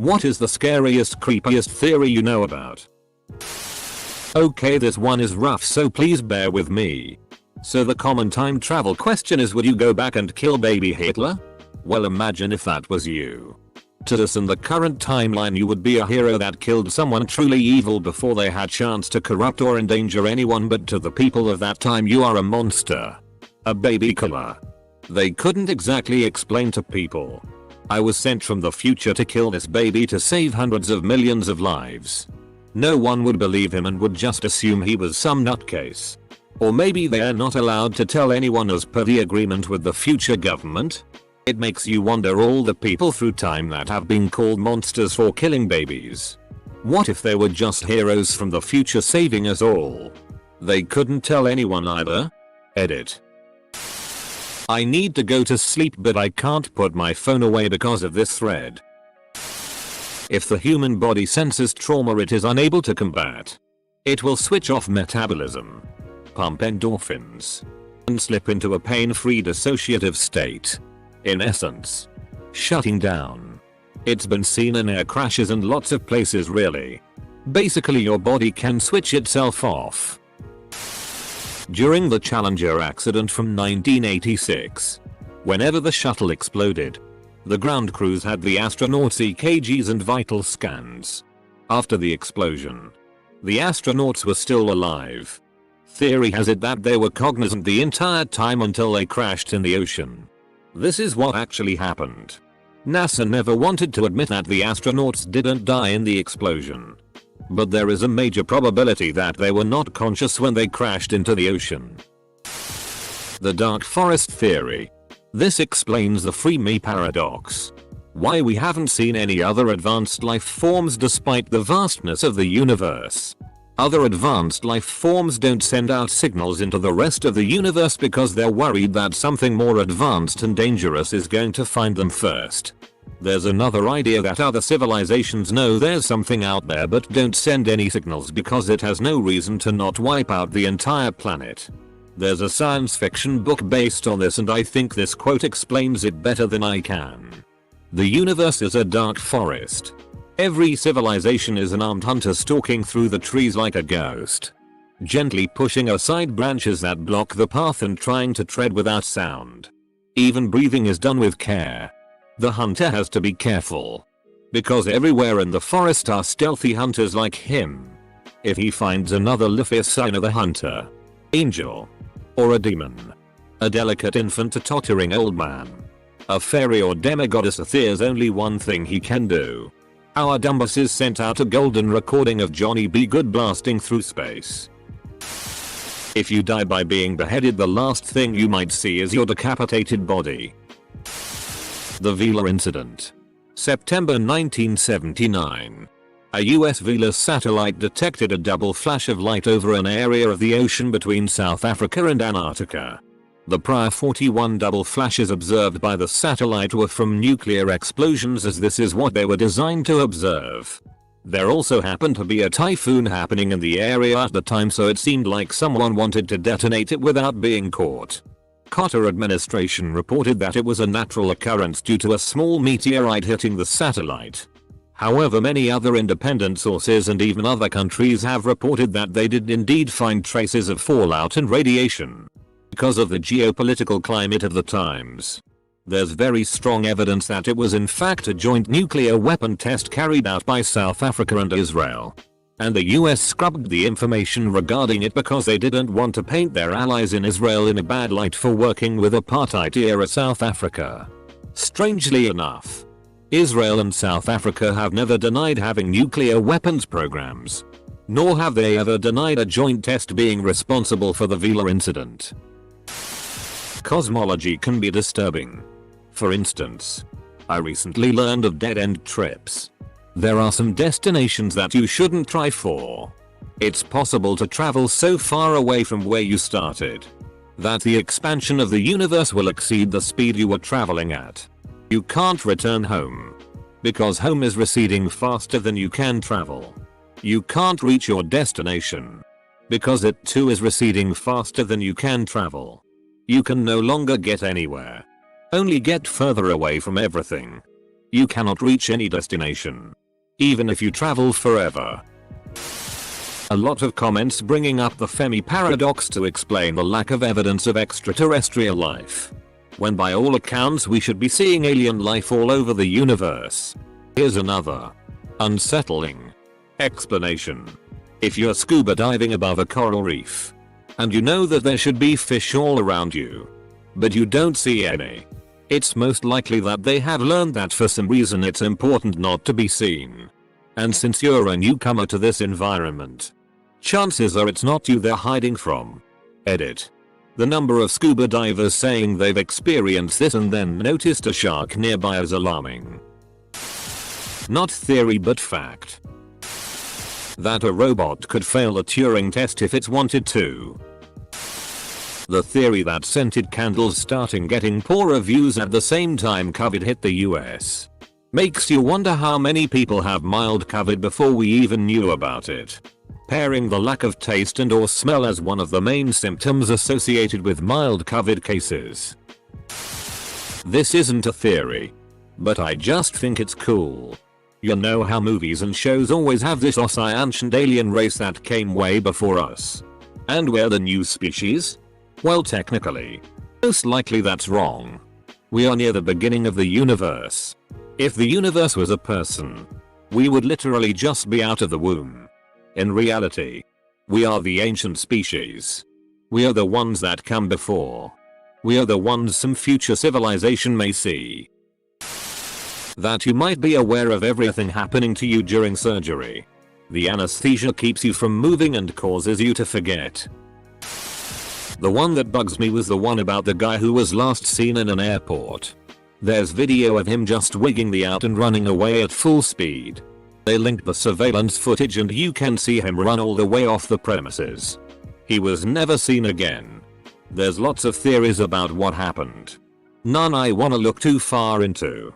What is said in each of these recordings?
What is the scariest, creepiest theory you know about? Okay, this one is rough, so please bear with me. So the common time travel question is, would you go back and kill baby Hitler? Well, imagine if that was you. To us in the current timeline, you would be a hero that killed someone truly evil before they had chance to corrupt or endanger anyone, but to the people of that time you are a monster. A baby killer. They couldn't exactly explain to people. I was sent from the future to kill this baby to save hundreds of millions of lives. No one would believe him and would just assume he was some nutcase. Or maybe they are not allowed to tell anyone as per the agreement with the future government? It makes you wonder all the people through time that have been called monsters for killing babies. What if they were just heroes from the future saving us all? They couldn't tell anyone either. Edit. I need to go to sleep, but I can't put my phone away because of this thread. If the human body senses trauma it is unable to combat, it will switch off metabolism, pump endorphins, and slip into a pain-free dissociative state. In essence, shutting down. It's been seen in air crashes and lots of places really. Basically your body can switch itself off. During the Challenger accident from 1986, whenever the shuttle exploded, the ground crews had the astronauts' EKGs and vital scans. After the explosion, the astronauts were still alive. Theory has it that they were cognizant the entire time until they crashed in the ocean. This is what actually happened. NASA never wanted to admit that the astronauts didn't die in the explosion. But there is a major probability that they were not conscious when they crashed into the ocean. The dark forest theory. This explains the free me paradox. Why we haven't seen any other advanced life forms despite the vastness of the universe. Other advanced life forms don't send out signals into the rest of the universe because they're worried that something more advanced and dangerous is going to find them first. There's another idea that other civilizations know there's something out there but don't send any signals because it has no reason to not wipe out the entire planet. There's a science fiction book based on this and I think this quote explains it better than I can. The universe is a dark forest. Every civilization is an armed hunter stalking through the trees like a ghost, gently pushing aside branches that block the path and trying to tread without sound. Even breathing is done with care. The hunter has to be careful, because everywhere in the forest are stealthy hunters like him. If he finds another lifeless sign of a hunter, angel, or a demon, a delicate infant, a tottering old man, a fairy or demigoddess, there's only one thing he can do. Our dumbasses sent out a golden recording of Johnny B. Good blasting through space. If you die by being beheaded, the last thing you might see is your decapitated body. The Vela Incident. September 1979. A US Vela satellite detected a double flash of light over an area of the ocean between South Africa and Antarctica. The prior 41 double flashes observed by the satellite were from nuclear explosions, as this is what they were designed to observe. There also happened to be a typhoon happening in the area at the time, so it seemed like someone wanted to detonate it without being caught. Carter administration reported that it was a natural occurrence due to a small meteorite hitting the satellite. However, many other independent sources and even other countries have reported that they did indeed find traces of fallout and radiation. Because of the geopolitical climate of the times, there's very strong evidence that it was in fact a joint nuclear weapon test carried out by South Africa and Israel. And the US scrubbed the information regarding it because they didn't want to paint their allies in Israel in a bad light for working with apartheid-era South Africa. Strangely enough, Israel and South Africa have never denied having nuclear weapons programs, nor have they ever denied a joint test being responsible for the Vela incident. Cosmology can be disturbing. For instance, I recently learned of dead-end trips. There are some destinations that you shouldn't try for. It's possible to travel so far away from where you started that the expansion of the universe will exceed the speed you were traveling at. You can't return home, because home is receding faster than you can travel. You can't reach your destination, because it too is receding faster than you can travel. You can no longer get anywhere, only get further away from everything. You cannot reach any destination, even if you travel forever. A lot of comments bringing up the Fermi paradox to explain the lack of evidence of extraterrestrial life, when by all accounts we should be seeing alien life all over the universe. Here's another unsettling explanation. If you're scuba diving above a coral reef, and you know that there should be fish all around you, but you don't see any, it's most likely that they have learned that for some reason it's important not to be seen. And since you're a newcomer to this environment, chances are it's not you they're hiding from. Edit. The number of scuba divers saying they've experienced this and then noticed a shark nearby is alarming. Not theory but fact. That a robot could fail a Turing test if it wanted to. The theory that scented candles starting getting poor reviews at the same time COVID hit the US. Makes you wonder how many people have mild COVID before we even knew about it. Pairing the lack of taste and or smell as one of the main symptoms associated with mild COVID cases. This isn't a theory, but I just think it's cool. You know how movies and shows always have this ancient alien race that came way before us, and we're the new species? Well, technically, most likely that's wrong. We are near the beginning of the universe. If the universe was a person, we would literally just be out of the womb. In reality, we are the ancient species. We are the ones that come before. We are the ones some future civilization may see. That you might be aware of everything happening to you during surgery. The anesthesia keeps you from moving and causes you to forget. The one that bugs me was the one about the guy who was last seen in an airport. There's video of him just wigging the out and running away at full speed. They linked the surveillance footage and you can see him run all the way off the premises. He was never seen again. There's lots of theories about what happened. None I wanna look too far into.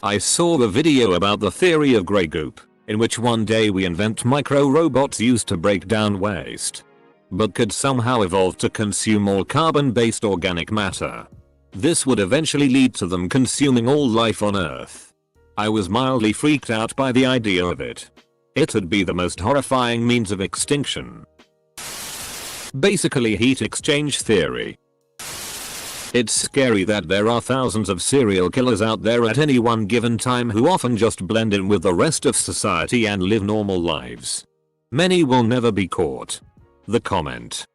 I saw the video about the theory of grey goop, in which one day we invent micro robots used to break down waste, but could somehow evolve to consume all carbon-based organic matter. This would eventually lead to them consuming all life on Earth. I was mildly freaked out by the idea of it. It'd be the most horrifying means of extinction. Basically heat exchange theory. It's scary that there are thousands of serial killers out there at any one given time who often just blend in with the rest of society and live normal lives. Many will never be caught. The comment.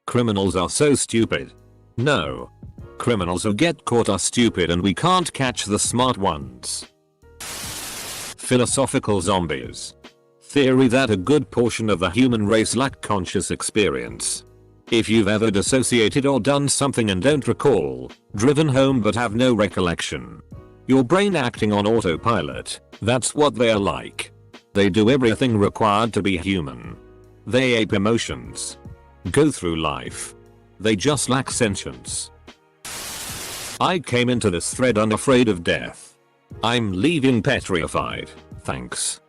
Criminals are so stupid. No. Criminals who get caught are stupid and we can't catch the smart ones. Philosophical zombies. Theory that a good portion of the human race lack conscious experience. If you've ever dissociated or done something and don't recall, driven home but have no recollection, your brain acting on autopilot, that's what they are like. They do everything required to be human. They ape emotions. Go through life. They just lack sentience. I came into this thread unafraid of death. I'm leaving petrified, thanks.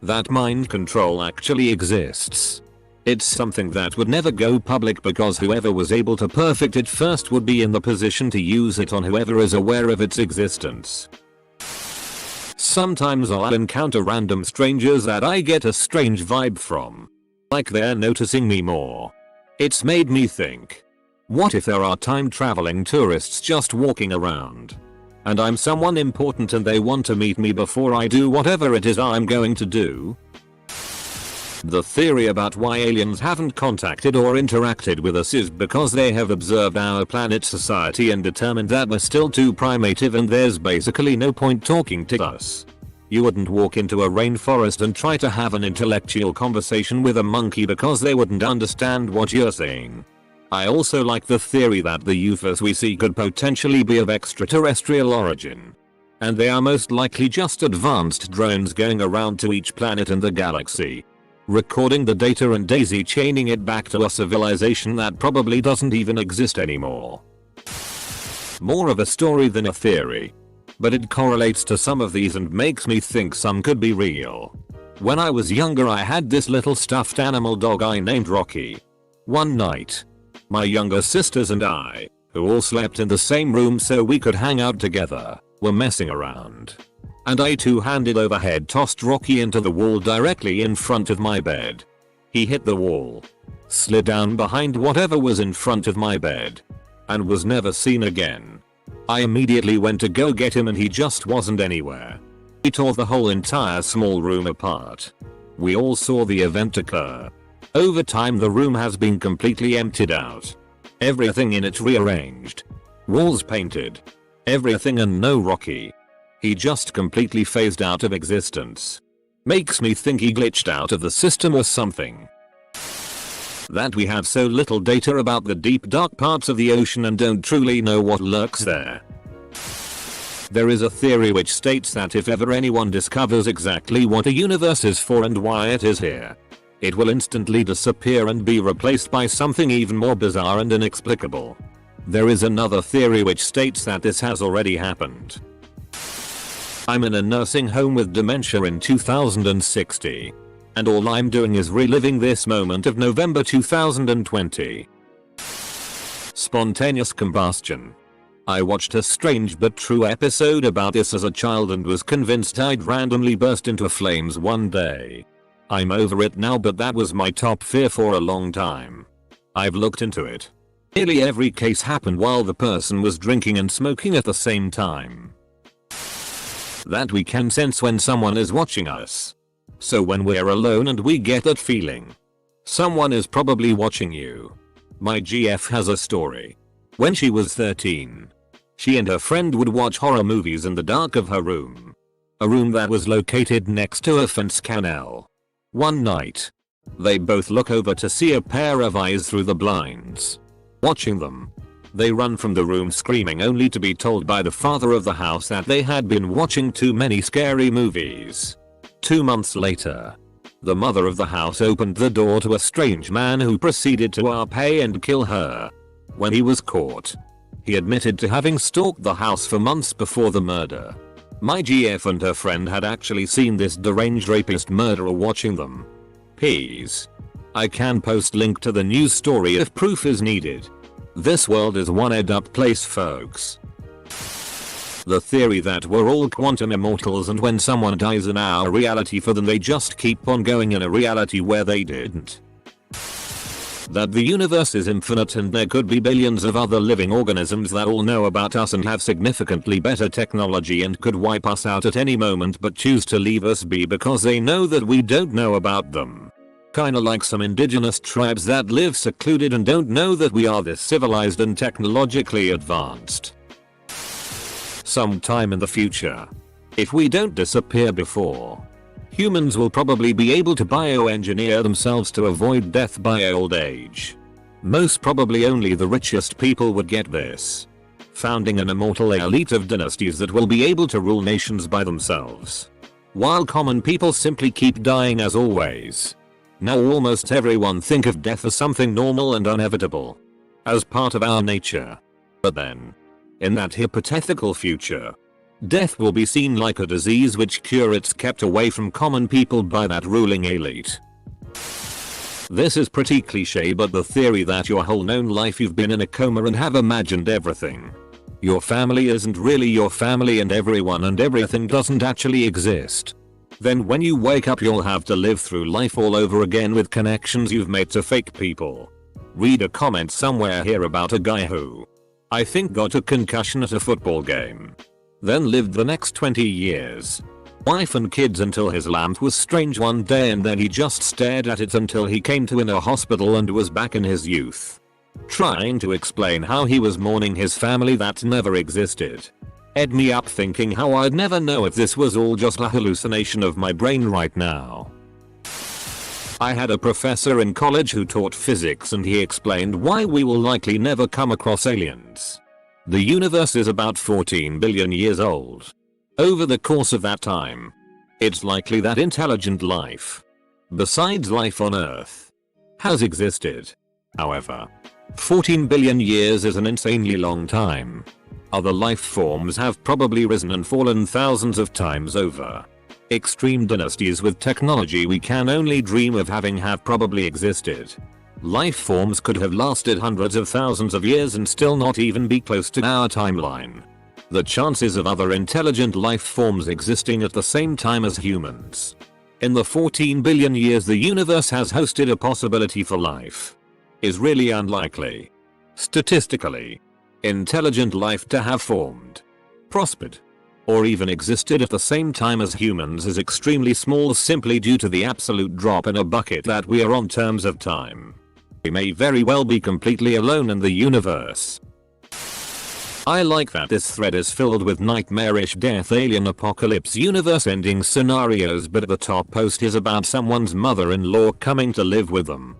That mind control actually exists. It's something that would never go public because whoever was able to perfect it first would be in the position to use it on whoever is aware of its existence. Sometimes I'll encounter random strangers that I get a strange vibe from. Like they're noticing me more. It's made me think. What if there are time traveling tourists just walking around? And I'm someone important and they want to meet me before I do whatever it is I'm going to do? The theory about why aliens haven't contacted or interacted with us is because they have observed our planet's society and determined that we're still too primitive and there's basically no point talking to us. You wouldn't walk into a rainforest and try to have an intellectual conversation with a monkey because they wouldn't understand what you're saying. I also like the theory that the UFOs we see could potentially be of extraterrestrial origin. And they are most likely just advanced drones going around to each planet in the galaxy, recording the data and daisy chaining it back to a civilization that probably doesn't even exist anymore. More of a story than a theory. But it correlates to some of these and makes me think some could be real. When I was younger I had this little stuffed animal dog I named Rocky. One night, my younger sisters and I, who all slept in the same room so we could hang out together, were messing around. And I two-handed overhead tossed Rocky into the wall directly in front of my bed. He hit the wall, slid down behind whatever was in front of my bed, and was never seen again. I immediately went to go get him and he just wasn't anywhere. He tore the whole entire small room apart. We all saw the event occur. Over time the room has been completely emptied out. Everything in it rearranged. Walls painted. Everything, and no Rocky. He just completely phased out of existence. Makes me think he glitched out of the system or something. That we have so little data about the deep dark parts of the ocean and don't truly know what lurks there. There is a theory which states that if ever anyone discovers exactly what a universe is for and why it is here, it will instantly disappear and be replaced by something even more bizarre and inexplicable. There is another theory which states that this has already happened. I'm in a nursing home with dementia in 2060. And all I'm doing is reliving this moment of November 2020. Spontaneous combustion. I watched a strange but true episode about this as a child and was convinced I'd randomly burst into flames one day. I'm over it now, but that was my top fear for a long time. I've looked into it. Nearly every case happened while the person was drinking and smoking at the same time. That we can sense when someone is watching us. So when we're alone and we get that feeling, someone is probably watching you. My GF has a story. When she was 13, she and her friend would watch horror movies in the dark of her room. A room that was located next to a fence canal. One night, they both look over to see a pair of eyes through the blinds, watching them. They run from the room screaming, only to be told by the father of the house that they had been watching too many scary movies. 2 months later, the mother of the house opened the door to a strange man who proceeded to pay and kill her. When he was caught, he admitted to having stalked the house for months before the murder. My GF and her friend had actually seen this deranged rapist murderer watching them. Please. I can post link to the news story if proof is needed. This world is one ed-up place, folks. The theory that we're all quantum immortals and when someone dies in our reality for them they just keep on going in a reality where they didn't. That the universe is infinite and there could be billions of other living organisms that all know about us and have significantly better technology and could wipe us out at any moment but choose to leave us be because they know that we don't know about them. Kinda like some indigenous tribes that live secluded and don't know that we are this civilized and technologically advanced. Sometime in the future, if we don't disappear before, humans will probably be able to bioengineer themselves to avoid death by old age. Most probably only the richest people would get this, founding an immortal elite of dynasties that will be able to rule nations by themselves, while common people simply keep dying as always. Now almost everyone think of death as something normal and inevitable, as part of our nature. But then, in that hypothetical future, death will be seen like a disease which it's kept away from common people by that ruling elite. This is pretty cliche, but the theory that your whole known life you've been in a coma and have imagined everything. Your family isn't really your family and everyone and everything doesn't actually exist. Then when you wake up you'll have to live through life all over again with connections you've made to fake people. Read a comment somewhere here about a guy who, I think, got a concussion at a football game. Then lived the next 20 years. Wife and kids until his lamp was strange one day and then he just stared at it until he came to in a hospital and was back in his youth. Trying to explain how he was mourning his family that never existed. Ed me up thinking how I'd never know if this was all just a hallucination of my brain right now. I had a professor in college who taught physics and he explained why we will likely never come across aliens. The universe is about 14 billion years old. Over the course of that time, it's likely that intelligent life, besides life on Earth, has existed. However, 14 billion years is an insanely long time. Other life forms have probably risen and fallen thousands of times over. Extreme dynasties with technology we can only dream of having have probably existed. Life forms could have lasted hundreds of thousands of years and still not even be close to our timeline. The chances of other intelligent life forms existing at the same time as humans. In the 14 billion years the universe has hosted a possibility for life is really unlikely. Statistically, intelligent life to have formed, prospered, or even existed at the same time as humans is extremely small simply due to the absolute drop in a bucket that we are on terms of time. We may very well be completely alone in the universe. I like that this thread is filled with nightmarish death alien apocalypse universe ending scenarios, but the top post is about someone's mother-in-law coming to live with them.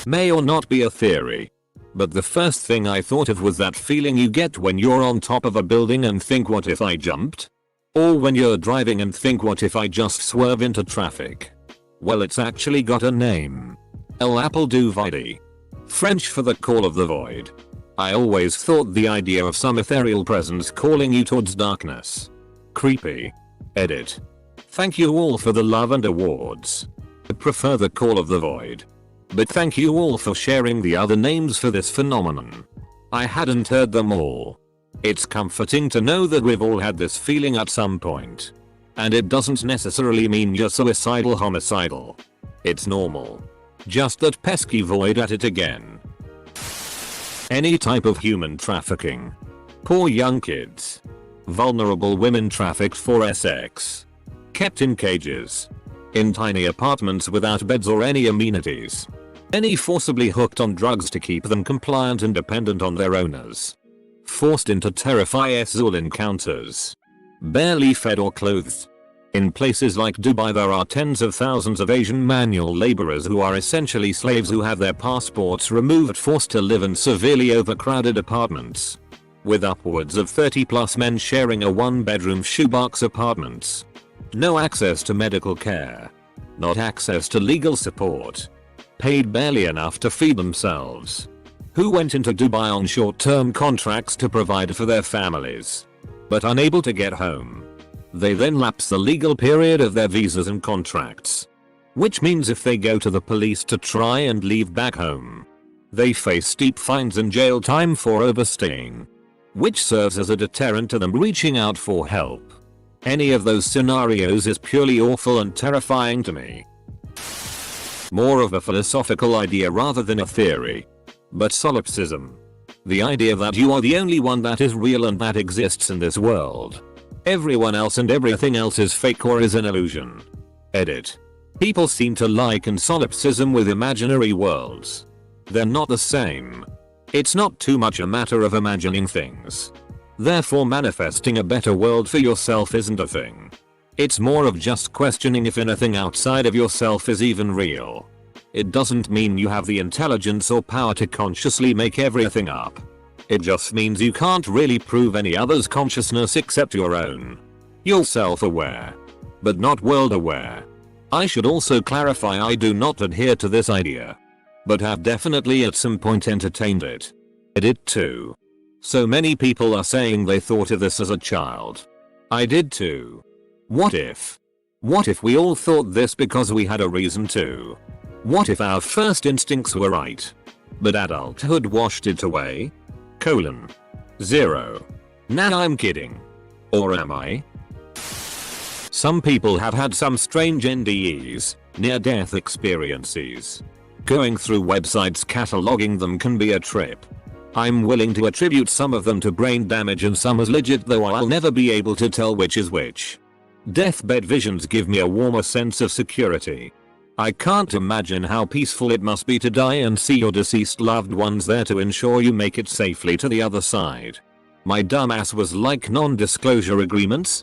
May or not be a theory, but the first thing I thought of was that feeling you get when you're on top of a building and think what if I jumped? Or when you're driving and think what if I just swerve into traffic? Well, it's actually got a name. El Apple du Vide. French for the call of the void. I always thought the idea of some ethereal presence calling you towards darkness creepy. Edit. Thank you all for the love and awards. I prefer the call of the void. But thank you all for sharing the other names for this phenomenon. I hadn't heard them all. It's comforting to know that we've all had this feeling at some point. And it doesn't necessarily mean you're suicidal homicidal. It's normal. Just that pesky void at it again. Any type of human trafficking. Poor young kids. Vulnerable women trafficked for sex. Kept in cages. In tiny apartments without beds or any amenities. Any forcibly hooked on drugs to keep them compliant and dependent on their owners. Forced into terrifying encounters. Barely fed or clothed. In places like Dubai there are tens of thousands of Asian manual laborers who are essentially slaves who have their passports removed, forced to live in severely overcrowded apartments. With upwards of 30+ men sharing a one-bedroom shoebox apartments. No access to medical care. Not access to legal support. Paid barely enough to feed themselves. Who went into Dubai on short-term contracts to provide for their families. But unable to get home. They then lapse the legal period of their visas and contracts. Which means if they go to the police to try and leave back home, they face steep fines and jail time for overstaying. Which serves as a deterrent to them reaching out for help. Any of those scenarios is purely awful and terrifying to me. More of a philosophical idea rather than a theory. But solipsism. The idea that you are the only one that is real and that exists in this world. Everyone else and everything else is fake or is an illusion. Edit. People seem to liken solipsism with imaginary worlds. They're not the same. It's not too much a matter of imagining things. Therefore manifesting a better world for yourself isn't a thing. It's more of just questioning if anything outside of yourself is even real. It doesn't mean you have the intelligence or power to consciously make everything up. It just means you can't really prove any other's consciousness except your own. You're self-aware, but not world-aware. I should also clarify I do not adhere to this idea, but have definitely at some point entertained it. Edit 2. So many people are saying they thought of this as a child. I did too. What if? What if we all thought this because we had a reason to? What if our first instincts were right, but adulthood washed it away? 0. Nah, I'm kidding. Or am I? Some people have had some strange NDEs, near-death experiences. Going through websites cataloging them can be a trip. I'm willing to attribute some of them to brain damage and some as legit, though I'll never be able to tell which is which. Deathbed visions give me a warmer sense of security. I can't imagine how peaceful it must be to die and see your deceased loved ones there to ensure you make it safely to the other side. My dumbass was like non-disclosure agreements.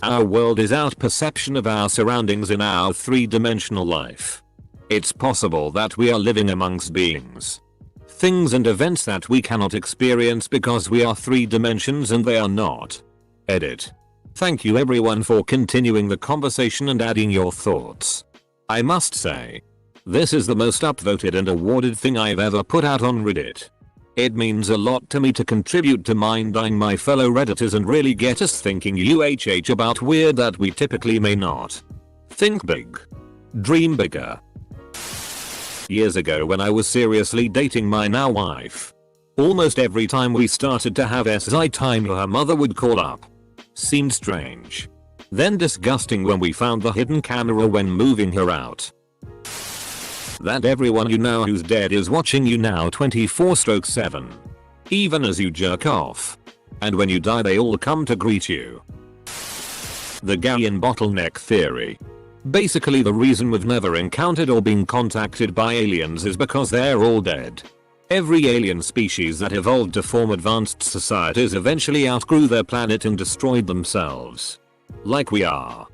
Our world is our perception of our surroundings in our three-dimensional life. It's possible that we are living amongst beings, things and events that we cannot experience because we are three dimensions and they are not. Edit. Thank you everyone for continuing the conversation and adding your thoughts. I must say, this is the most upvoted and awarded thing I've ever put out on Reddit. It means a lot to me to contribute to minding my fellow Redditors and really get us thinking about weird that we typically may not. Think big. Dream bigger. Years ago when I was seriously dating my now wife, Almost every time we started to have SI time her mother would call up. Seemed strange. Then disgusting when we found the hidden camera when moving her out. That everyone you know who's dead is watching you now 24/7. Even as you jerk off. And when you die they all come to greet you. The Gallian bottleneck theory. Basically the reason we've never encountered or been contacted by aliens is because they're all dead. Every alien species that evolved to form advanced societies eventually outgrew their planet and destroyed themselves. Like we are.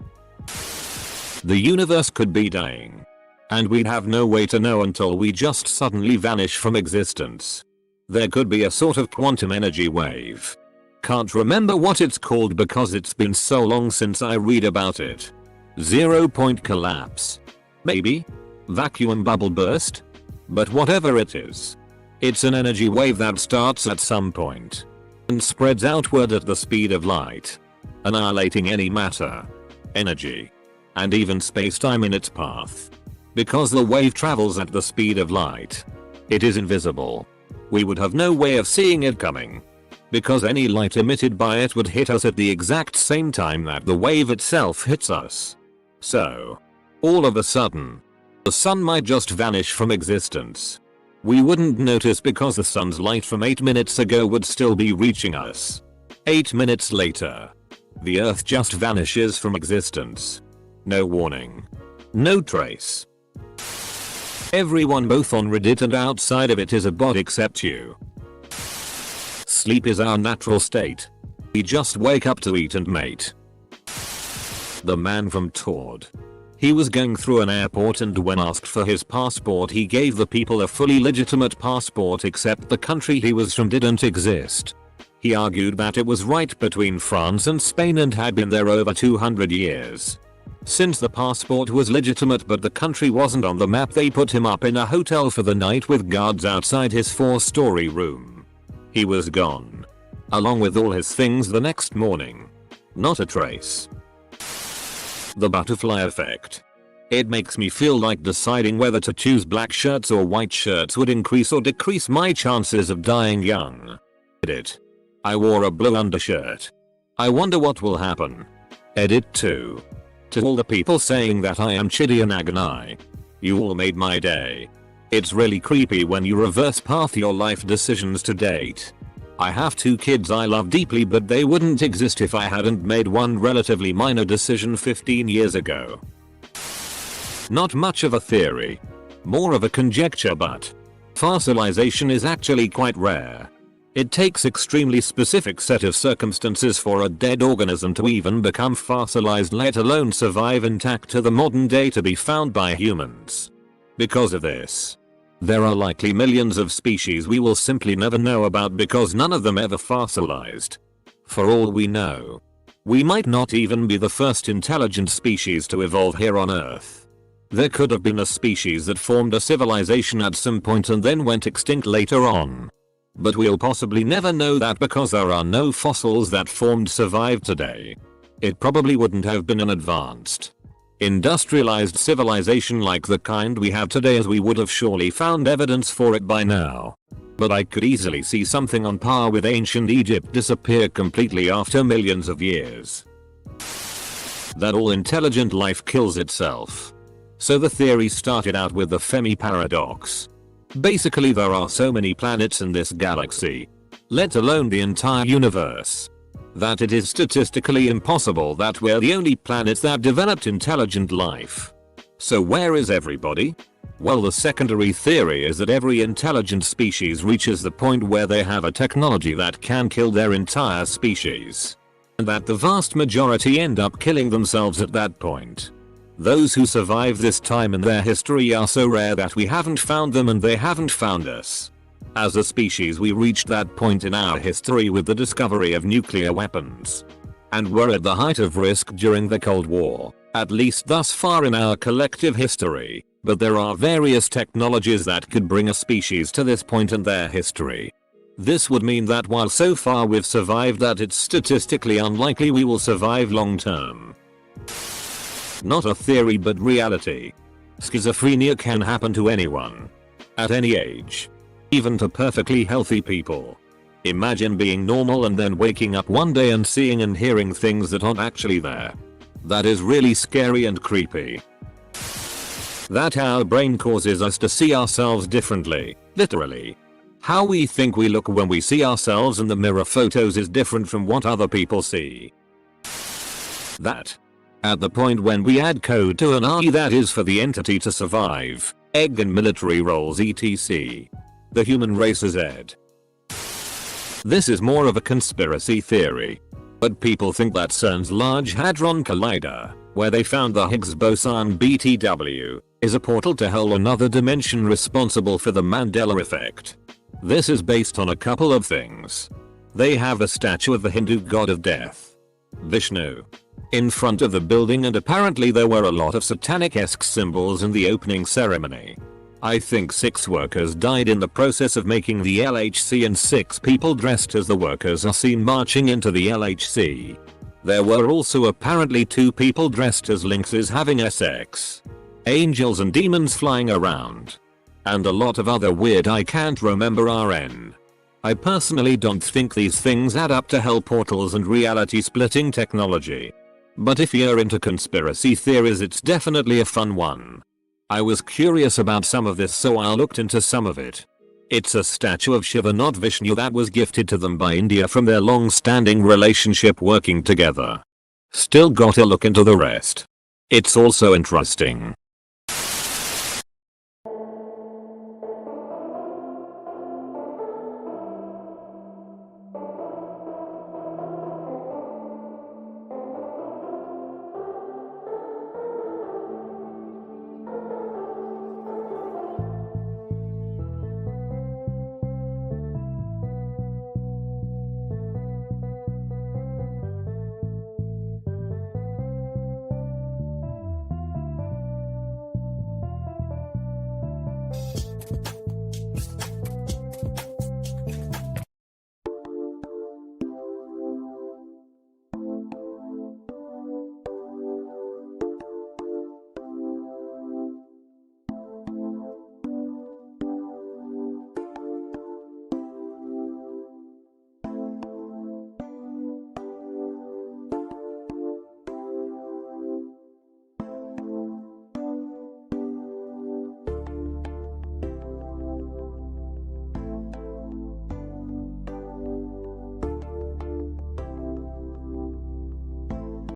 The universe could be dying. And we'd have no way to know until we just suddenly vanish from existence. There could be a sort of quantum energy wave. Can't remember what it's called because it's been so long since I read about it. 0-point collapse. Maybe? Vacuum bubble burst? But whatever it is. It's an energy wave that starts at some point. And spreads outward at the speed of light. Annihilating any matter. Energy. And even space-time in its path. Because the wave travels at the speed of light. It is invisible. We would have no way of seeing it coming. Because any light emitted by it would hit us at the exact same time that the wave itself hits us. So, all of a sudden, the sun might just vanish from existence. We wouldn't notice because the sun's light from 8 minutes ago would still be reaching us. 8 minutes later, the earth just vanishes from existence. No warning. No trace. Everyone both on Reddit and outside of it is a bot except you. Sleep is our natural state. We just wake up to eat and mate. The man from Tord. He was going through an airport and when asked for his passport he gave the people a fully legitimate passport except the country he was from didn't exist. He argued that it was right between France and Spain and had been there over 200 years. Since the passport was legitimate but the country wasn't on the map they put him up in a hotel for the night with guards outside his 4-story room. He was gone. Along with all his things the next morning. Not a trace. The butterfly effect. It makes me feel like deciding whether to choose black shirts or white shirts would increase or decrease my chances of dying young. Edit. I wore a blue undershirt. I wonder what will happen. Edit 2. To all the people saying that I am chiddy and agony. You all made my day. It's really creepy when you reverse path your life decisions to date. I have 2 kids I love deeply but they wouldn't exist if I hadn't made one relatively minor decision 15 years ago. Not much of a theory. More of a conjecture but fossilization is actually quite rare. It takes extremely specific set of circumstances for a dead organism to even become fossilized let alone survive intact to the modern day to be found by humans. Because of this, there are likely millions of species we will simply never know about because none of them ever fossilized. For all we know, we might not even be the first intelligent species to evolve here on Earth. There could have been a species that formed a civilization at some point and then went extinct later on. But we'll possibly never know that because there are no fossils that formed survive today. It probably wouldn't have been an advanced, industrialized civilization like the kind we have today as we would have surely found evidence for it by now. But I could easily see something on par with ancient Egypt disappear completely after millions of years. That all intelligent life kills itself. So the theory started out with the Fermi paradox. Basically there are so many planets in this galaxy, let alone the entire universe, that it is statistically impossible that we're the only planets that developed intelligent life. So where is everybody? Well, the secondary theory is that every intelligent species reaches the point where they have a technology that can kill their entire species. And that the vast majority end up killing themselves at that point. Those who survive this time in their history are so rare that we haven't found them and they haven't found us. As a species we reached that point in our history with the discovery of nuclear weapons. And we're at the height of risk during the Cold War, at least thus far in our collective history, but there are various technologies that could bring a species to this point in their history. This would mean that while so far we've survived that it's statistically unlikely we will survive long term. Not a theory but reality. Schizophrenia can happen to anyone. At any age. even to perfectly healthy people. Imagine being normal and then waking up one day and seeing and hearing things that aren't actually there. That is really scary and creepy. That our brain causes us to see ourselves differently, literally. How we think we look when we see ourselves in the mirror photos is different from what other people see. That. At the point when we add code to an AI that is for the entity to survive, egg and military roles etc. The human race is dead. This is more of a conspiracy theory. But people think that CERN's Large Hadron Collider, where they found the Higgs boson BTW, is a portal to whole another dimension responsible for the Mandela effect. This is based on a couple of things. They have a statue of the Hindu god of death, Vishnu, in front of the building, and apparently there were a lot of satanic-esque symbols in the opening ceremony. I think 6 workers died in the process of making the LHC, and 6 people dressed as the workers are seen marching into the LHC. There were also apparently 2 people dressed as lynxes having sex. Angels and demons flying around. And a lot of other weird I can't remember RN. I personally don't think these things add up to hell portals and reality splitting technology. But if you're into conspiracy theories, it's definitely a fun one. I was curious about some of this, so I looked into some of it. It's a statue of Shiva, not Vishnu, that was gifted to them by India from their long-standing relationship working together. Still gotta look into the rest. It's also interesting